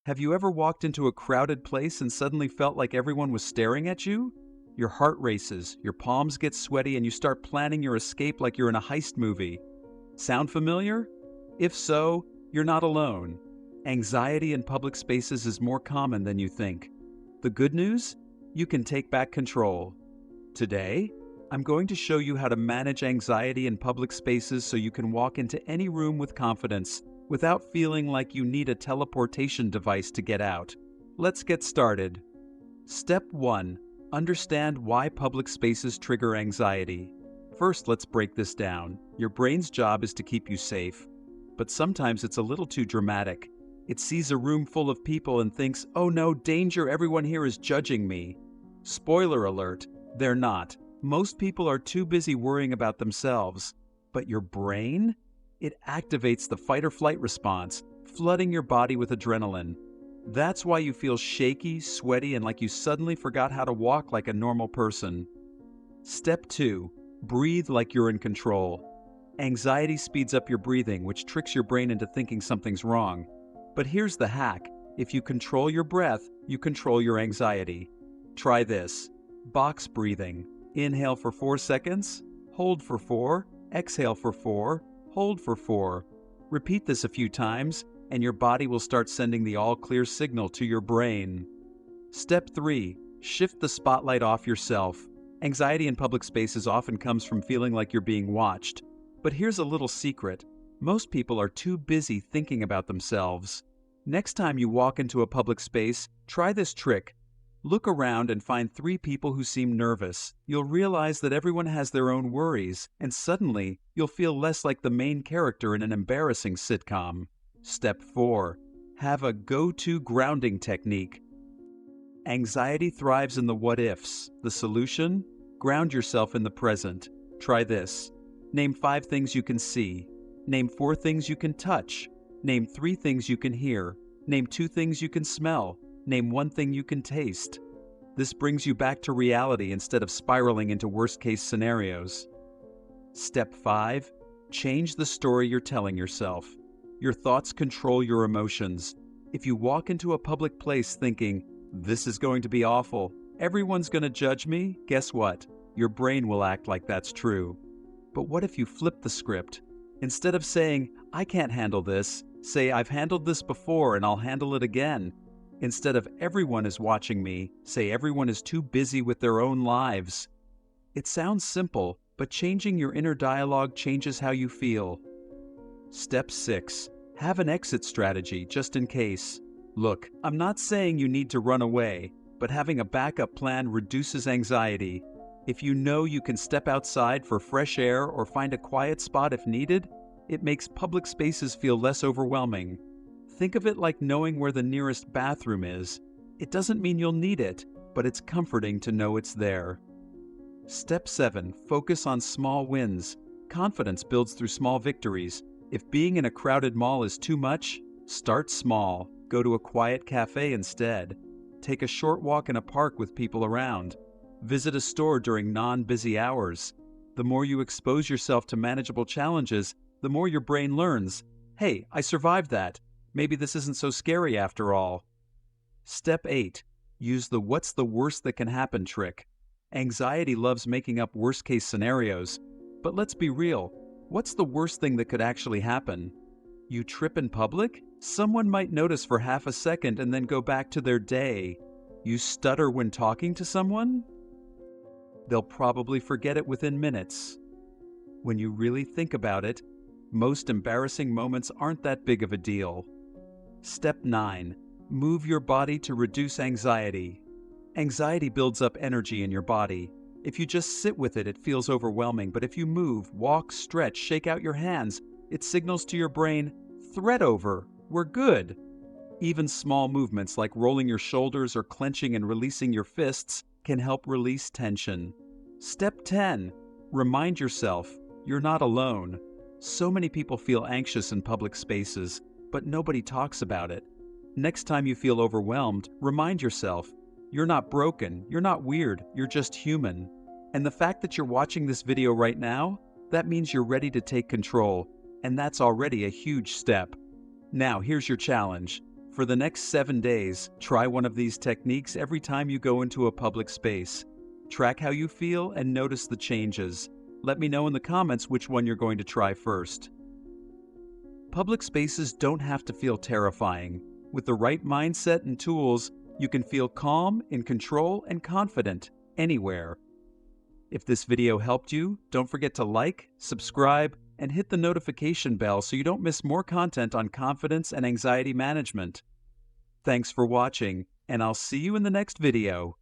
Have you ever walked into a crowded place and suddenly felt like everyone was staring at you? Your heart races, your palms get sweaty, and you start planning your escape like you're in a heist movie. Sound familiar? If so, you're not alone. Anxiety in public spaces is more common than you think. The good news? You can take back control. Today, I'm going to show you how to manage anxiety in public spaces so you can walk into any room with confidence without feeling like you need a teleportation device to get out. Let's get started. Step 1. Understand why public spaces trigger anxiety. First, let's break this down. Your brain's job is to keep you safe, but sometimes it's a little too dramatic. It sees a room full of people and thinks, "Oh no, danger, everyone here is judging me." Spoiler alert, they're not. Most people are too busy worrying about themselves. But your brain? It activates the fight or flight response, flooding your body with adrenaline. That's why you feel shaky, sweaty, and like you suddenly forgot how to walk like a normal person. Step 2. Breathe like you're in control. Anxiety speeds up your breathing, which tricks your brain into thinking something's wrong. But here's the hack. If you control your breath, you control your anxiety. Try this. Box breathing. Inhale for 4 seconds, hold for 4, exhale for 4, hold for 4. Repeat this a few times, and your body will start sending the all-clear signal to your brain. Step 3. Shift the spotlight off yourself. Anxiety in public spaces often comes from feeling like you're being watched. But here's a little secret. Most people are too busy thinking about themselves. Next time you walk into a public space, try this trick. Look around and find 3 people who seem nervous. You'll realize that everyone has their own worries, and suddenly you'll feel less like the main character in an embarrassing sitcom. Step 4. Have a go-to grounding technique. Anxiety thrives in the what-ifs. The solution? Ground yourself in the present. Try this. Name 5 things you can see. Name 4 things you can touch. Name 3 things you can hear. Name 2 things you can smell. Name 1 thing you can taste. This brings you back to reality instead of spiraling into worst-case scenarios. Step 5. Change the story you're telling yourself. Your thoughts control your emotions. If you walk into a public place thinking, "This is going to be awful, everyone's going to judge me," guess what? Your brain will act like that's true. But what if you flip the script? Instead of saying, "I can't handle this," say, "I've handled this before and I'll handle it again." Instead of "everyone is watching me," say, "everyone is too busy with their own lives." It sounds simple, but changing your inner dialogue changes how you feel. Step 6. Have an exit strategy just in case. Look, I'm not saying you need to run away, but having a backup plan reduces anxiety. If you know you can step outside for fresh air or find a quiet spot if needed, it makes public spaces feel less overwhelming. Think of it like knowing where the nearest bathroom is. It doesn't mean you'll need it, but it's comforting to know it's there. Step 7. Focus on small wins. Confidence builds through small victories. If being in a crowded mall is too much, start small. Go to a quiet cafe instead. Take a short walk in a park with people around. Visit a store during non-busy hours. The more you expose yourself to manageable challenges, the more your brain learns, "Hey, I survived that. Maybe this isn't so scary after all." Step 8. Use the "what's the worst that can happen" trick. Anxiety loves making up worst-case scenarios. But let's be real. What's the worst thing that could actually happen? You trip in public? Someone might notice for half a second and then go back to their day. You stutter when talking to someone? They'll probably forget it within minutes. When you really think about it, most embarrassing moments aren't that big of a deal. Step 9. Move your body to reduce anxiety. Anxiety builds up energy in your body. If you just sit with it, it feels overwhelming, but if you move, walk, stretch, shake out your hands, it signals to your brain, "Threat over, we're good." Even small movements like rolling your shoulders or clenching and releasing your fists can help release tension. Step 10. Remind yourself, you're not alone. So many people feel anxious in public spaces, but nobody talks about it. Next time you feel overwhelmed, remind yourself, you're not broken, you're not weird, you're just human. And the fact that you're watching this video right now, that means you're ready to take control, and that's already a huge step. Now, here's your challenge. For the next 7 days, try one of these techniques every time you go into a public space. Track how you feel and notice the changes. Let me know in the comments which one you're going to try first. Public spaces don't have to feel terrifying. With the right mindset and tools, you can feel calm, in control, and confident anywhere. If this video helped you, don't forget to like, subscribe, and hit the notification bell so you don't miss more content on confidence and anxiety management. Thanks for watching, and I'll see you in the next video.